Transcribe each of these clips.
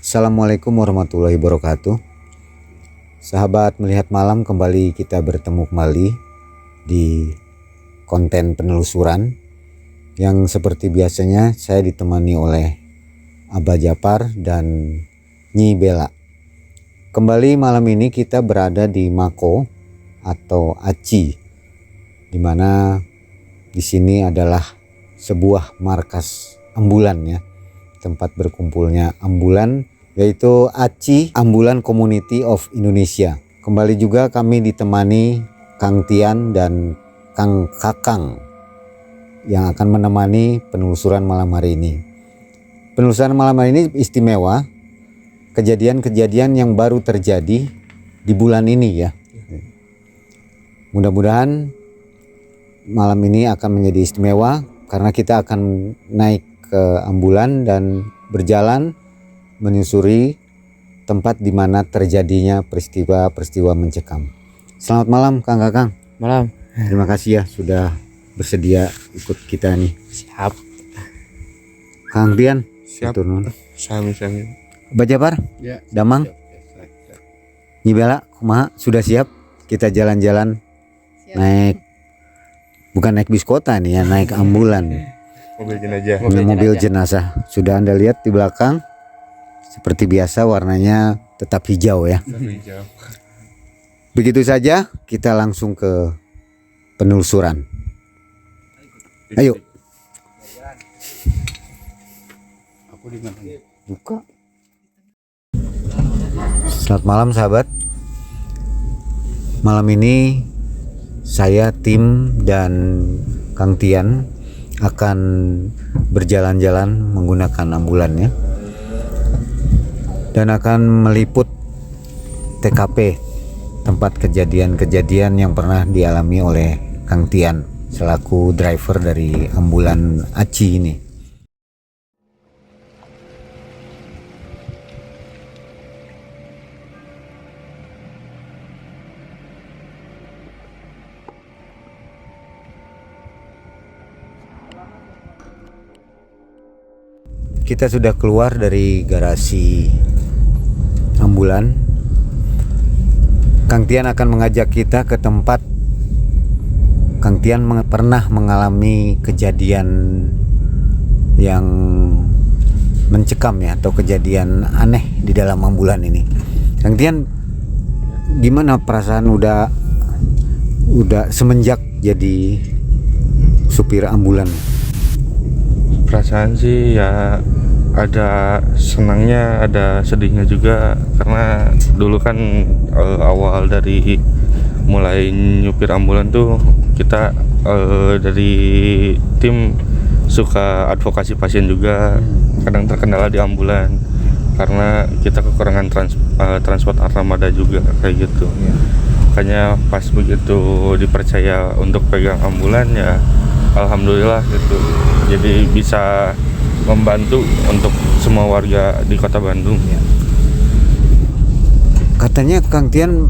Assalamualaikum warahmatullahi wabarakatuh. Sahabat melihat malam, kembali kita bertemu kembali di konten penelusuran yang seperti biasanya saya ditemani oleh Abah Japar dan Nyi Bella. Kembali malam ini kita berada di Mako atau Aci, dimana di sini adalah sebuah markas ambulan ya, tempat berkumpulnya ambulan, yaitu Aci Ambulan Community of Indonesia. Kembali juga kami ditemani Kang Tian dan Kang Kakang yang akan menemani penelusuran malam hari ini. Penelusuran malam hari ini istimewa, kejadian-kejadian yang baru terjadi di bulan ini ya. Mudah-mudahan malam ini akan menjadi istimewa karena kita akan naik ke ambulan dan berjalan menyusuri tempat di mana terjadinya peristiwa-peristiwa mencekam. Selamat malam Kang Kakang. Malam. Terima kasih ya sudah bersedia ikut kita nih. Siap. Kang Tian. Siap. Sami. Abah Japar. Ya. Damang. Nyi Bella, kumaha? Sudah siap? Kita jalan-jalan naik, bukan naik bis kota nih ya, naik ambulan. Mobil jenazah. Sudah Anda lihat di belakang, seperti biasa warnanya tetap hijau ya. Begitu saja, kita langsung ke penelusuran. Ayo. Buka. Selamat malam sahabat. Malam ini saya, tim dan Kang Tian akan berjalan-jalan menggunakan ambulan ya, dan akan meliput TKP, tempat kejadian-kejadian yang pernah dialami oleh Kang Tian selaku driver dari ambulan Aci ini. Kita sudah keluar dari garasi ambulan. Kang Tian akan mengajak kita ke tempat Kang Tian pernah mengalami kejadian yang mencekam ya, atau kejadian aneh di dalam ambulan ini. Kang Tian, gimana perasaan udah semenjak jadi supir ambulan? Perasaan sih ya ada senangnya, ada sedihnya juga, karena dulu kan awal dari mulai nyupir ambulan tuh kita dari tim suka advokasi pasien juga. Kadang terkendala di ambulan karena kita kekurangan transport armada juga kayak gitu. Makanya pas begitu dipercaya untuk pegang ambulan ya alhamdulillah gitu, jadi bisa membantu untuk semua warga di kota Bandung ya. Katanya Kang Tian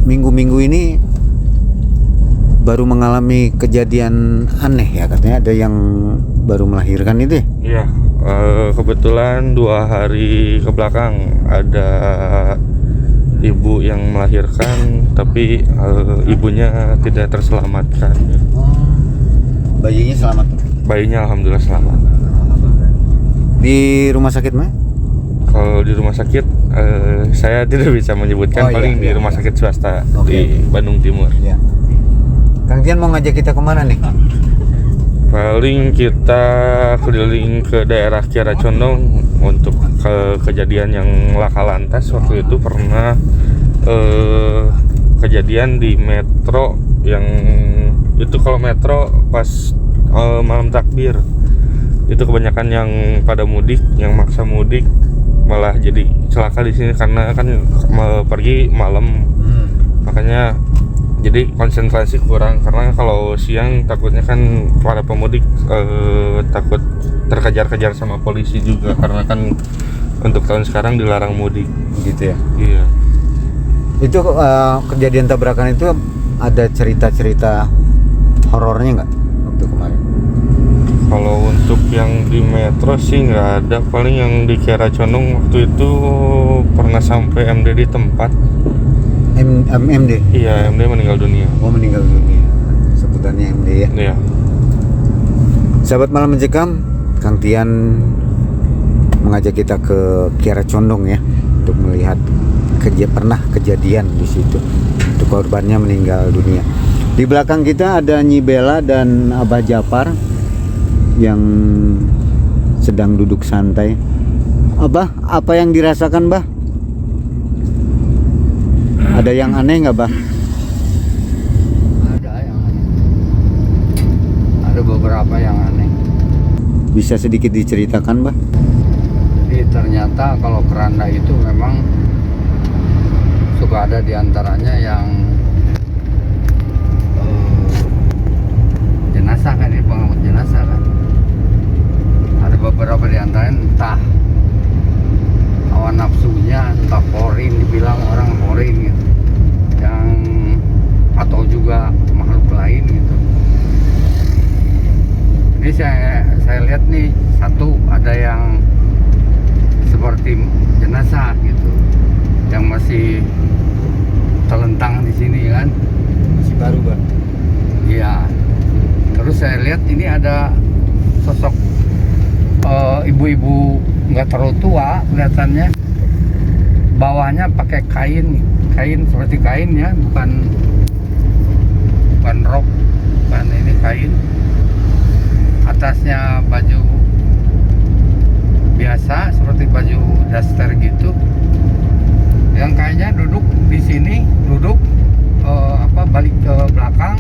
minggu-minggu ini baru mengalami kejadian aneh ya, katanya ada yang baru melahirkan itu ya? Iya, kebetulan 2 hari ke belakang ada ibu yang melahirkan, tapi ibunya tidak terselamatkan. Bayinya selamat? Bayinya alhamdulillah selamat. Di rumah sakit mana? Kalau di rumah sakit saya tidak bisa menyebutkan. Paling di rumah sakit swasta di Bandung Timur. Ya. Kang Tian mau ngajak kita kemana nih? Paling kita keliling ke daerah Kiara Condong untuk kejadian yang laka lantas. Waktu itu pernah kejadian di metro, yang itu kalau metro pas malam takbir itu kebanyakan yang pada mudik, yang maksa mudik malah jadi celaka di sini karena kan pergi malam. Makanya jadi konsentrasi kurang, karena kalau siang takutnya kan para pemudik takut terkejar-kejar sama polisi juga, karena kan untuk tahun sekarang dilarang mudik gitu ya. Iya. Itu kejadian tabrakan itu ada cerita-cerita horornya nggak waktu kemarin? Kalau untuk yang di Metro sih nggak ada, paling yang di Kiara Condong waktu itu pernah sampai MD di tempat. MD? Iya, MD meninggal dunia. Oh, meninggal dunia. Sebutannya MD ya? Iya. Sahabat Malam Mencekam, Kang Tian mengajak kita ke Kiara Condong ya, untuk melihat pernah kejadian di situ. Untuk korbannya meninggal dunia. Di belakang kita ada Nyi Bella dan Abah Japar yang sedang duduk santai. Abah, apa yang dirasakan, Bah? Ada yang aneh nggak, Bah? Ada yang aneh. Ada beberapa yang aneh. Bisa sedikit diceritakan, Bah? Jadi ternyata kalau keranda itu memang suka ada diantaranya yang jenazah kan, ini pengangkut jenazah kan. Ada beberapa diantaranya entah hawa nafsunya, entah porin, dibilang orang porin gitu, yang atau juga makhluk lain gitu. Ini saya lihat nih, satu ada yang seperti jenazah gitu, yang masih terlentang di sini kan, Masih baru, Bah? iya. Terus saya lihat ini ada sosok ibu-ibu nggak terlalu tua kelihatannya, bawahnya pakai kain seperti kain ya, bukan rok, bukan ini kain. Atasnya baju biasa seperti baju daster gitu, yang kayaknya duduk di sini, balik ke belakang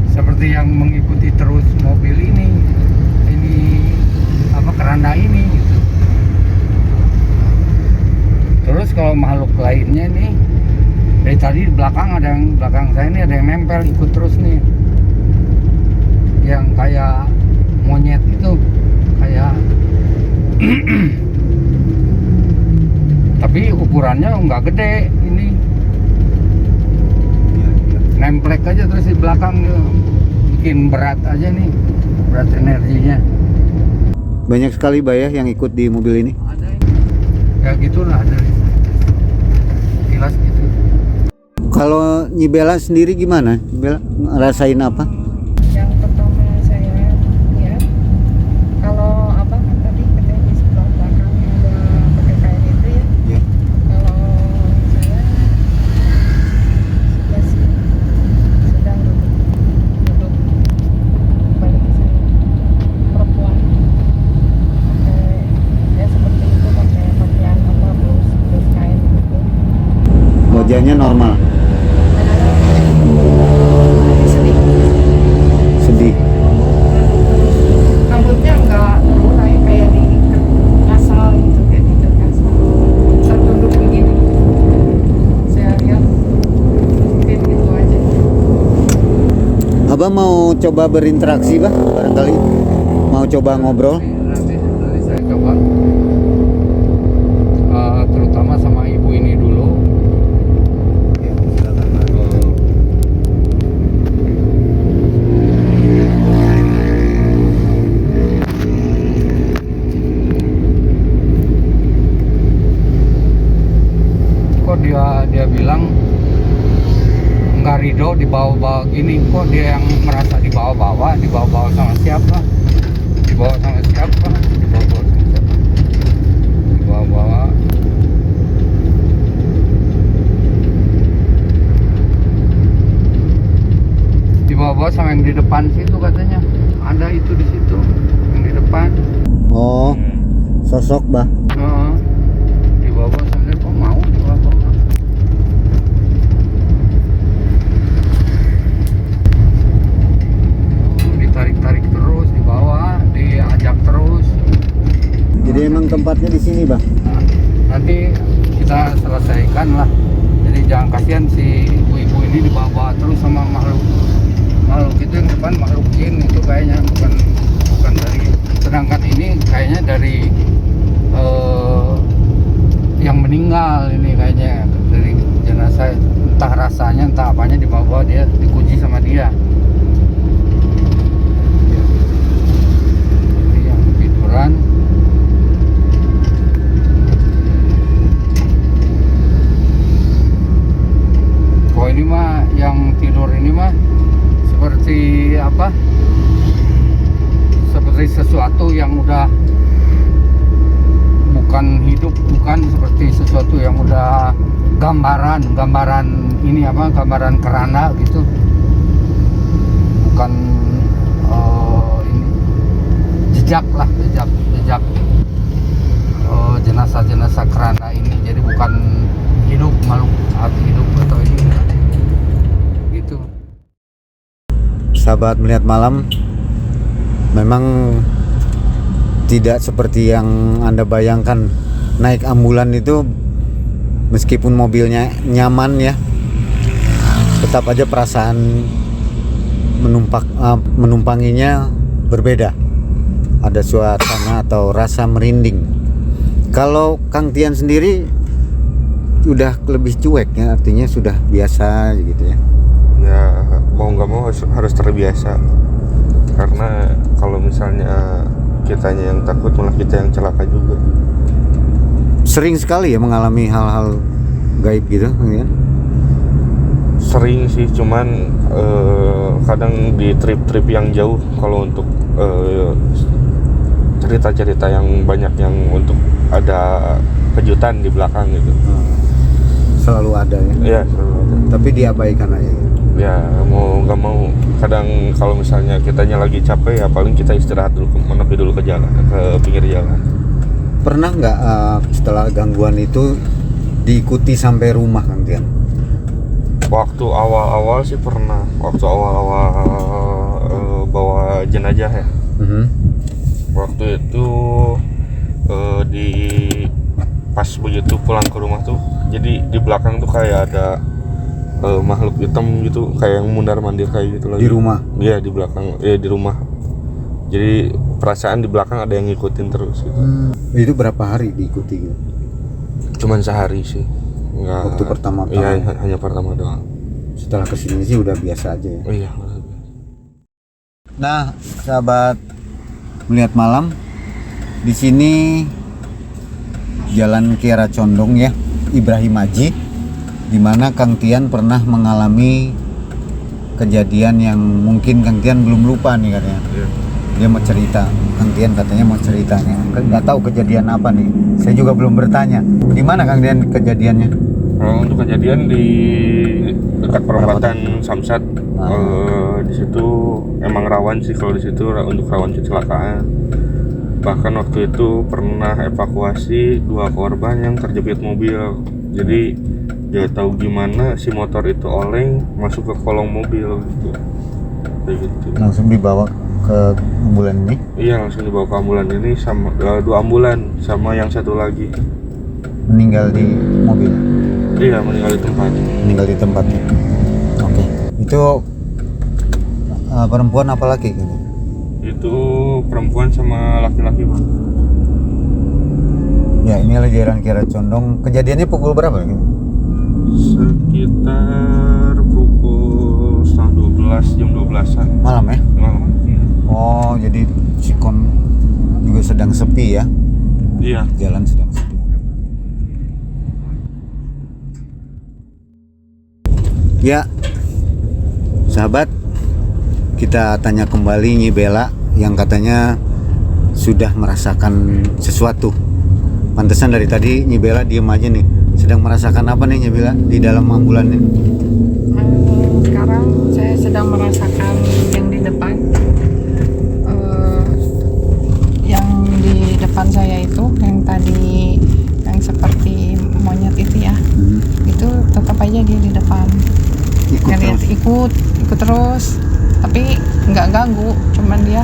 seperti yang mengikuti terus mobil ini keranda ini gitu. Terus kalau makhluk lainnya nih, dari tadi di belakang ada yang belakang saya ini ada yang nempel ikut terus nih, yang kayak monyet itu, kayak tapi ukurannya nggak gede ini, nemplek aja terus di belakang gitu. Bikin berat aja nih, berat energinya. Banyak sekali, Bah, ya, yang ikut di mobil ini. Ada ya gitulah, ada kilas gitu. Kalau Nyi Bella sendiri gimana? Nyi Bella ngerasain apa? Yang pertama saya lihat, kalau abang kan tadi katanya di sebelah belakang ada pakai kain itu ya. Ya. Kalau saya sebelah sini sedang duduk balik saya, perempuan pakai ya seperti itu, pakai pakaian blus kain gitu. Wajahnya normal, Sedih. sedih. Rambutnya enggak berurai kayak di kasal gitu, kayak di kasal tertunduk begini. Saya lihat mungkin gitu aja. Abah mau coba berinteraksi, Bah? Barangkali mau coba ngobrol. Nanti saya coba terutama sama ibu ini dulu. Kok dia bilang nggak ridho dibawa-bawa gini, kok dia yang merasa dibawa-bawa sama siapa, dibawa sama siapa, dibawa-bawa sama yang di depan situ katanya, ada itu di situ yang di depan. Oh, sosok, Bah. Dibawa sama dia, kok mau dibawa-bawa. Ditarik-tarik terus, dibawa, diajak terus. Jadi emang tempatnya di sini, Bah? Nah, nanti kita selesaikan lah. Jadi jangan kasihan si ibu-ibu ini dibawa terus sama makhluk itu yang depan, makhluk jin itu kayaknya, bukan dari, sedangkan ini kayaknya dari yang meninggal ini, kayaknya dari jenazah, entah rasanya entah apanya dibawa dia, dikunci sama dia. penelusuran. Oh ini mah yang tidur ini mah seperti apa? Seperti sesuatu yang udah bukan hidup, bukan seperti sesuatu yang udah gambaran ini apa? Gambaran keranda gitu. Bukan ini jejak jenazah keranda ini. Jadi bukan hidup, makhluk hidup atau ini gitu. Sahabat Melihat Malam, memang tidak seperti yang Anda bayangkan. Naik ambulan itu meskipun mobilnya nyaman ya, tetap aja perasaan menumpanginya berbeda. Ada suasana atau rasa merinding. Kalau Kang Tian sendiri udah lebih cuek ya, artinya sudah biasa gitu ya. Ya mau nggak mau harus terbiasa, karena kalau misalnya kitanya yang takut malah kita yang celaka juga. Sering sekali ya mengalami hal-hal gaib gitu ya. Sering sih, cuman kadang di trip-trip yang jauh, kalau untuk cerita-cerita yang banyak yang untuk ada kejutan di belakang gitu. Selalu ada ya. Iya, selalu ada. Tapi diabaikan aja ya. Ya mau nggak mau, kadang kalau misalnya kitanya lagi capek ya paling kita istirahat dulu, menepi dulu ke jalan, ke pinggir jalan. Pernah nggak setelah gangguan itu diikuti sampai rumah Kang Tian? Waktu awal-awal sih pernah, waktu awal-awal bawa jenazah ya. Waktu itu di pas begitu pulang ke rumah tuh, jadi di belakang tuh kayak ada makhluk hitam gitu, kayak yang mundar-mandir kayak gitu lagi. Di rumah? Iya, di belakang, di rumah. Jadi perasaan di belakang ada yang ngikutin terus gitu. Itu berapa hari diikuti gitu? Cuman sehari sih. Nggak, waktu pertama. Iya, hanya pertama doang. Setelah kesini sih udah biasa aja ya. Iya. Nah, sahabat Melihat Malam, di sini Jalan Kiara Condong ya, Ibrahim Haji, di mana Kang Tian pernah mengalami kejadian yang mungkin Kang Tian belum lupa nih katanya. Iya. Dia mau cerita, Kang Tian katanya mau ceritanya. Nggak tahu kejadian apa nih. Saya juga belum bertanya. Di mana Kang Tian kejadiannya? Kalau untuk kejadian di dekat perempatan Samsat, di situ emang rawan sih, kalau di situ untuk rawan kecelakaan. Bahkan waktu itu pernah evakuasi 2 korban yang terjepit mobil. Jadi dia tahu gimana si motor itu oleng masuk ke kolong mobil gitu. Kayak gitu. Langsung dibawa ke ambulan ini? Iya, langsung dibawa ke ambulan ini sama 2 ambulan sama yang satu lagi. Meninggal di mobil? Iya, meninggal di tempat. Meninggal di tempat. Oke. Itu perempuan apa laki gitu? Itu perempuan sama laki-laki, Bang. Ya, ini lagi Jalan Kiara Condong. Kejadiannya pukul berapa gitu? Sekitar pukul 11:30, jam 12-an Malam ya? malam. Oh, jadi Sikon juga sedang sepi ya? Iya. Jalan sedang sepi. Ya, sahabat, kita tanya kembali Nyi Bella yang katanya sudah merasakan sesuatu. Pantesan dari tadi Nyi Bella diem aja nih. Sedang merasakan apa nih Nyi Bella di dalam ambulan ini? Sekarang saya sedang merasakan yang di depan. Yang di depan saya itu, yang tadi yang seperti monyet itu ya, itu tetap aja dia di depan. Ikut terus, tapi nggak ganggu, cuman dia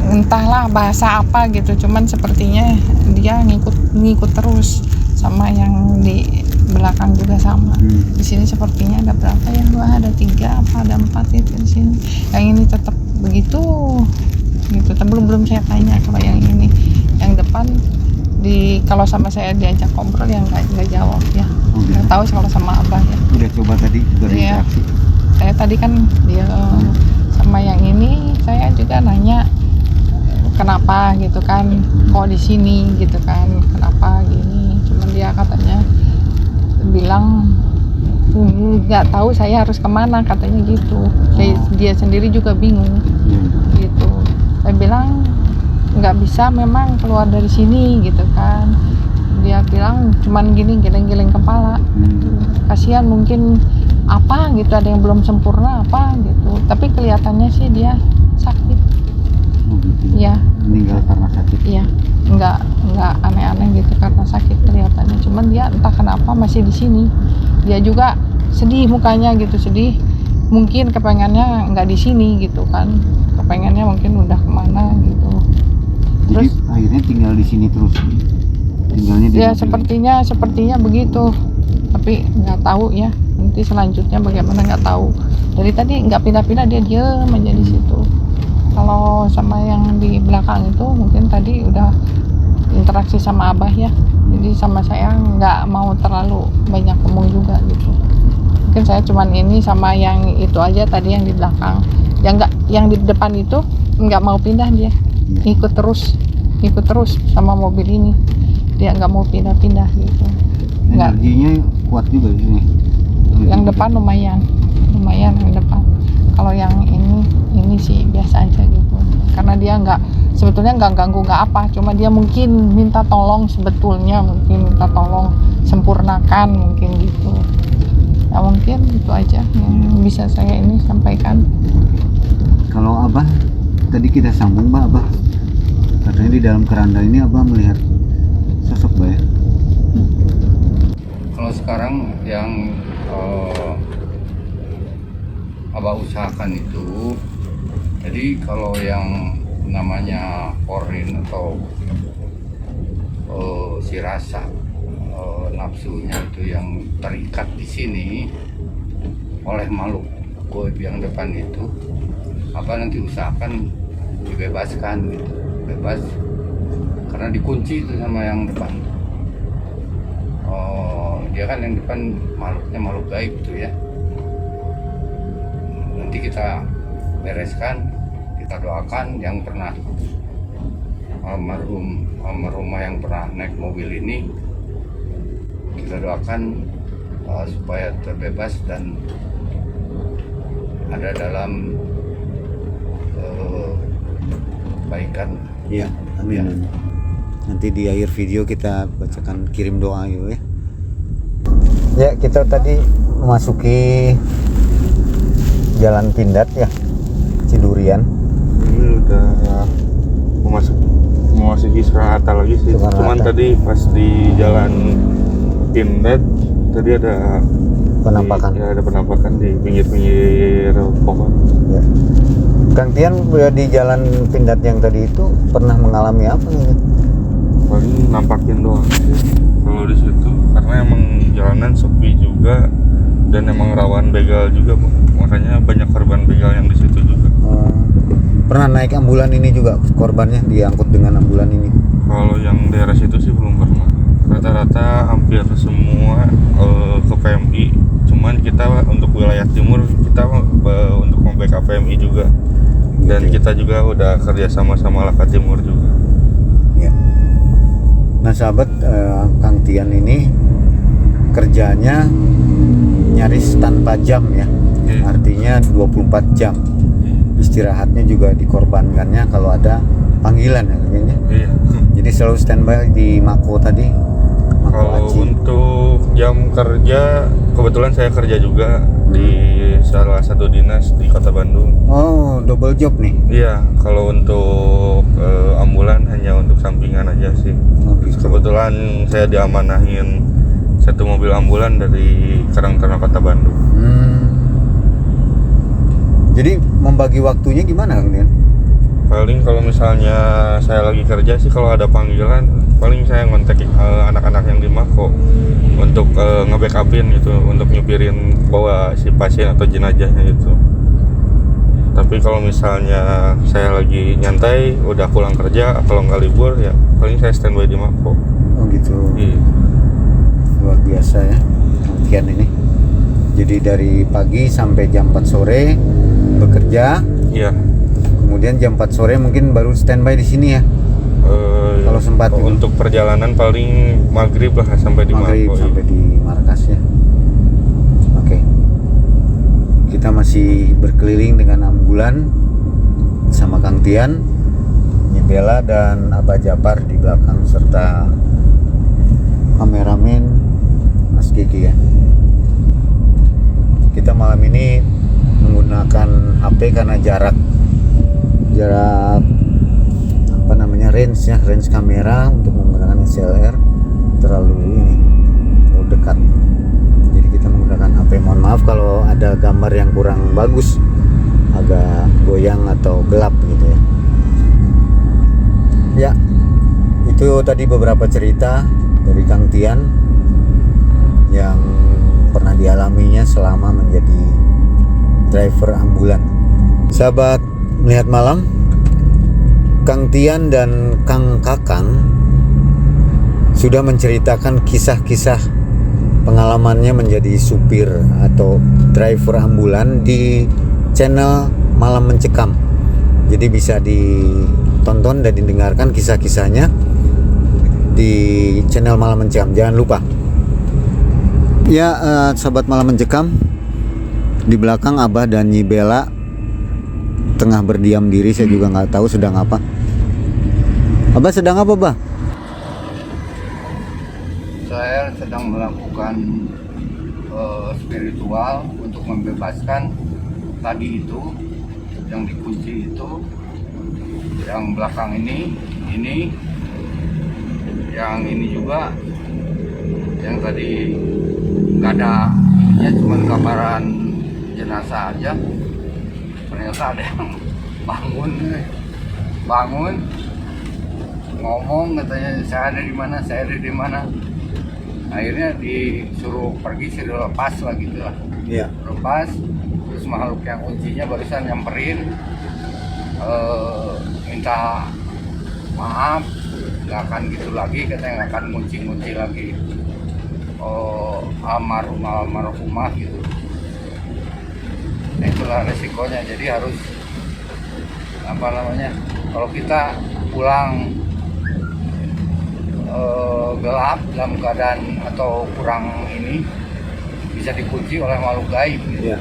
entahlah bahasa apa gitu, cuman sepertinya dia ngikut terus sama yang di belakang juga sama. Di sini sepertinya ada berapa ya, 2, ada 3, apa ada 4 itu di sini. Yang ini tetap begitu gitu. Belum saya tanya kalau yang ini, yang depan kalau sama saya diajak ngobrol yang nggak jawab ya. Nggak tahu sih kalau sama abah ya. Udah coba tadi berinteraksi? Iya. Saya tadi kan dia sama yang ini, saya juga nanya kenapa gitu kan, kok di sini gitu kan, kenapa gini. Cuman dia katanya bilang nggak tahu saya harus kemana, katanya gitu. Dia sendiri juga bingung gitu. Saya bilang nggak bisa memang keluar dari sini gitu kan. Dia bilang cuman gini geleng-geleng kepala. Kasihan mungkin apa gitu, ada yang belum sempurna apa gitu. Tapi kelihatannya sih dia sakit. Iya. Meninggal karena sakit. Iya. Nggak aneh-aneh gitu karena sakit kelihatannya. Cuman dia entah kenapa masih di sini. Dia juga sedih mukanya gitu, sedih. Mungkin kepengennya nggak di sini gitu kan. Kepengennya mungkin udah kemana gitu. Jadi Terus akhirnya tinggal di sini terus. Tinggalnya di ya mobil. sepertinya begitu. Tapi nggak tahu ya. Nanti selanjutnya bagaimana nggak tahu. Dari tadi nggak pindah-pindah, dia diem aja di situ. Kalau sama yang di belakang itu mungkin tadi udah interaksi sama abah ya. Jadi sama saya nggak mau terlalu banyak ngomong juga gitu. Mungkin saya cuman ini sama yang itu aja tadi yang di belakang. Yang di depan itu nggak mau pindah, dia ikut terus sama mobil ini. Dia nggak mau pindah-pindah gitu. Nggak. Energinya kuat juga di sini. Yang depan lumayan yang depan. Kalau yang ini sih biasa aja gitu, karena dia sebetulnya nggak ganggu nggak apa, cuma dia mungkin minta tolong, sebetulnya mungkin minta tolong sempurnakan mungkin gitu ya. Mungkin itu aja yang bisa saya ini sampaikan. Kalau abah tadi kita sambung abah katanya di dalam keranda ini abah melihat sosok Bah ya. Kalau sekarang yang abah usahakan itu, jadi kalau yang namanya korin atau si rasa nafsunya itu yang terikat di sini oleh makhluk goib yang depan itu, apa nanti usahakan dibebaskan gitu, bebas, karena dikunci itu sama yang depan. Dia kan yang depan makhluknya makhluk gaib itu ya. Nanti kita bereskan, kita doakan yang pernah almarhumah yang pernah naik mobil ini, kita doakan supaya terbebas dan ada dalam kebaikan. Iya, amin. Nanti di akhir video kita bacakan kirim doa yuk ya. Ya, kita tadi memasuki Jalan Pindad ya, Cidurian. Ini udah memasuki Soekarno-Hatta lagi sih. Cuman tadi pas di Jalan Pindad tadi ada Penampakan. Ada penampakan di pinggir-pinggir pohon. Ya. Kang Tian di Jalan Pindad yang tadi itu pernah mengalami apa nih? Paling nampakin doang sih kalau di situ, karena emang jalanan sepi juga dan emang rawan begal juga, makanya banyak korban begal yang di situ juga. Pernah naik ambulan ini juga, korbannya diangkut dengan ambulan ini? Kalau yang daerah situ sih belum pernah. Rata-rata hampir semua ke PMI. Cuman kita untuk wilayah timur kita untuk membackup PMI juga. Dan kita juga udah kerja sama Laka Timur juga. Ya. Nah sahabat, Kang Tian ini kerjanya nyaris tanpa jam ya. Artinya 24 jam. Istirahatnya juga dikorbankannya kalau ada panggilan ya kayaknya. Iya. Jadi selalu standby di Mako tadi. Kalau untuk jam kerja, kebetulan saya kerja juga di salah satu dinas di Kota Bandung. Oh, double job nih? Iya, kalau untuk ambulan hanya untuk sampingan aja sih. Oh, gitu. Kebetulan saya diamanahin satu mobil ambulan dari Karangtaruna Kota Bandung. Jadi membagi waktunya gimana Kang Tian? Paling kalau misalnya saya lagi kerja sih, kalau ada panggilan paling saya ngontek anak-anak yang di Mako untuk nge-backupin gitu, untuk nyupirin bawa si pasien atau jenazahnya itu. Tapi kalau misalnya saya lagi nyantai, udah pulang kerja, kalau nggak libur ya paling saya standby di Mako. Oh gitu. Iya. Luar biasa ya Kang Tian ini. Jadi dari pagi sampai jam 4 sore bekerja. Iya. kemudian jam 4 sore mungkin baru standby di sini ya. Kalau sempat gitu. Untuk perjalanan paling maghrib lah sampai di Maghrib Maroko, sampai di markas ya. Oke. Kita masih berkeliling dengan ambulan sama Kang Tian, Nyi Bella dan Abah Japar di belakang serta kameramen Mas Kiki ya. Kita malam ini menggunakan HP karena jarak apa namanya range kamera untuk menggunakan SLR terlalu dekat. Jadi kita menggunakan HP. Mohon maaf kalau ada gambar yang kurang bagus, agak goyang atau gelap gitu ya. Ya, itu tadi beberapa cerita dari Kang Tian yang pernah dialaminya selama menjadi driver ambulan. Sahabat Melihat Malam, Kang Tian dan Kang Kakang sudah menceritakan kisah-kisah pengalamannya menjadi supir atau driver ambulan di channel Malam Mencekam. Jadi bisa ditonton dan didengarkan kisah-kisahnya di channel Malam Mencekam. Jangan lupa. Ya, sahabat Malam Mencekam, di belakang Abah dan Nyi Bella tengah berdiam diri. Saya juga nggak tahu sedang apa. Abah sedang apa, Bah? Saya sedang melakukan spiritual untuk membebaskan tadi itu yang dikunci itu, yang belakang ini yang ini juga, yang tadi nggak ada ininya, cuma gambaran jenazah aja. Ternyata ada yang bangun ngomong, katanya saya ada di mana. Akhirnya disuruh pergi, suruh lepas lah gitu lah. Iya. Lepas, terus makhluk yang kuncinya barusan nyamperin, minta maaf, nggak akan gitu lagi, katanya nggak akan ngunci lagi almarhumah gitu. Nah, itulah resikonya. Jadi harus kalau kita pulang gelap dalam keadaan atau kurang ini, bisa dikunci oleh makhluk gaib gitu. Iya.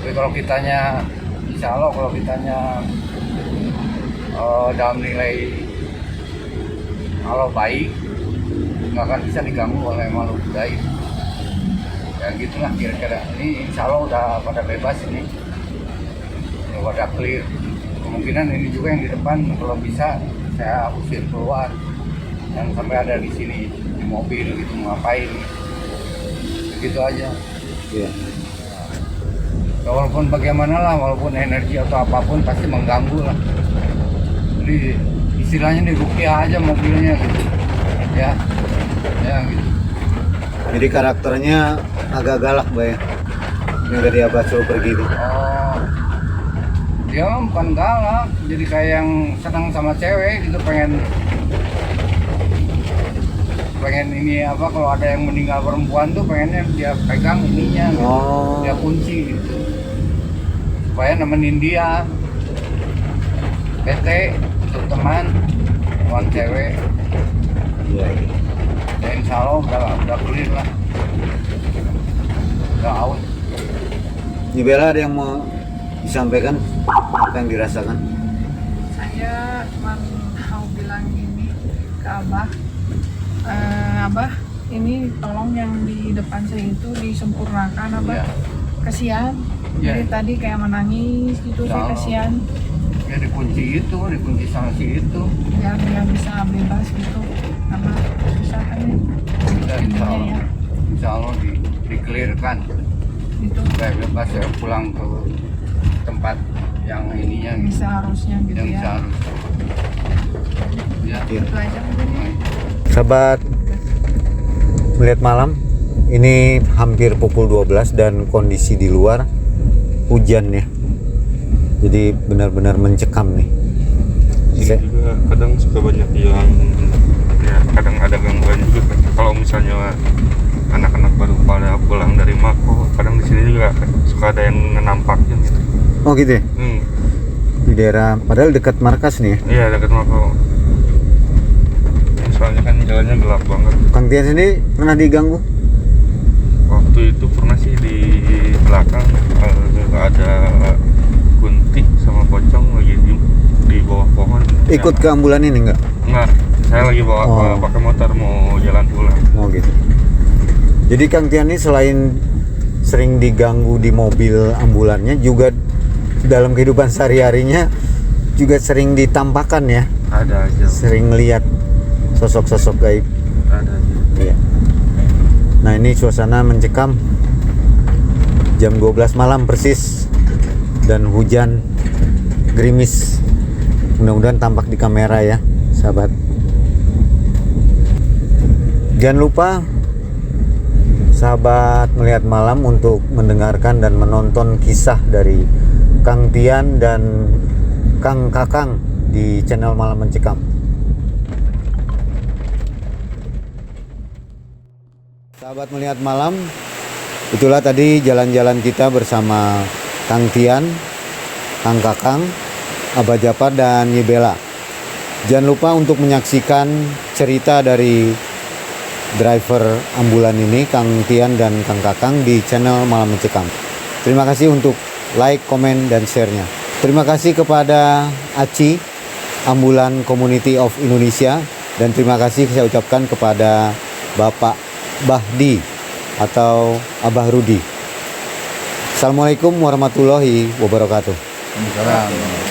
Tapi kalau kitanya, insya Allah kalau kitanya dalam nilai kalau baik, nggak akan bisa diganggu oleh makhluk gaib. Ya gitulah kira-kira. Ini insya Allah udah pada bebas ini, udah pada clear. Kemungkinan ini juga yang di depan kalau bisa saya usir keluar, yang sampai ada di sini di mobil gitu, ngapain begitu aja. Iya. Ya, walaupun bagaimana lah, walaupun energi atau apapun pasti mengganggu lah. Jadi istilahnya diruqyah aja mobilnya gitu ya gitu. Jadi karakternya agak galak, Bay. Yang dari Abah suruh pergi itu. Dia bukan galak, jadi kayak yang senang sama cewek gitu, pengen ini apa, kalau ada yang meninggal perempuan tuh pengennya dia pegang ininya gitu. Dia kunci gitu supaya nemenin dia, bete untuk teman cewek. Iya. Ya insya Allah udah clear lah, udah out. Nyi Bella, ada yang mau disampaikan apa yang dirasakan? Saya cuma mau bilang gini ke Abah, Abah ini tolong yang di depan saya itu disempurnakan, Abah. Iya. Kasihan. Iya. Jadi tadi kayak menangis gitu, saya kasihan. Ya dikunci sanksi itu. Biar dia bisa bebas gitu, karena susah kan ya. Udah insya Allah, ya. insya Allah di-clearkan. Itu Supaya bebas saya pulang ke tempat yang ininya gitu. bisa harusnya gitu Yang ya. seharusnya. Ya. Itu aja mungkin ya. Sahabat Melihat Malam, ini hampir pukul 12 dan kondisi di luar hujan ya. Jadi benar-benar mencekam nih. Sini juga kadang suka banyak yang ya, kadang ada gangguan juga kan. Kalau misalnya anak-anak baru pada pulang dari Mako, kadang di sini juga suka ada yang nampakin gitu. Oh gitu ya? di daerah, padahal dekat markas nih ya. Iya, dekat Mako. Soalnya kan jalannya gelap banget. Kang Tian sini pernah diganggu? Waktu itu pernah sih di belakang ada kunti sama pocong lagi di bawah pohon. Ikut ke ambulan ini enggak? Enggak, saya lagi bawa pakai motor mau jalan pulang. Oh gitu. Jadi Kang Tian ini selain sering diganggu di mobil ambulannya, juga dalam kehidupan sehari-harinya juga sering ditampakkan ya. Ada aja. Sering melihat sosok-sosok gaib. Ada aja. Iya. Nah ini suasana mencekam jam 12 malam persis dan hujan gerimis. Mudah-mudahan tampak di kamera ya sahabat. Jangan lupa sahabat melihat malam untuk mendengarkan dan menonton kisah dari Kang Tian dan Kang Kakang di channel Malam Mencekam. Sahabat melihat malam, itulah tadi jalan-jalan kita bersama Kang Tian, Kang Kakang, Abah Japar dan Nyibela. Jangan lupa untuk menyaksikan cerita dari driver ambulan ini, Kang Tian dan Kang Kakang, di channel Malam Mencekam. Terima kasih untuk like, komen, dan share-nya. Terima kasih kepada ACI, Ambulan Community of Indonesia, dan terima kasih saya ucapkan kepada Bapak Bahdi atau Abah Rudi. Assalamualaikum warahmatullahi wabarakatuh. Waalaikumsalam.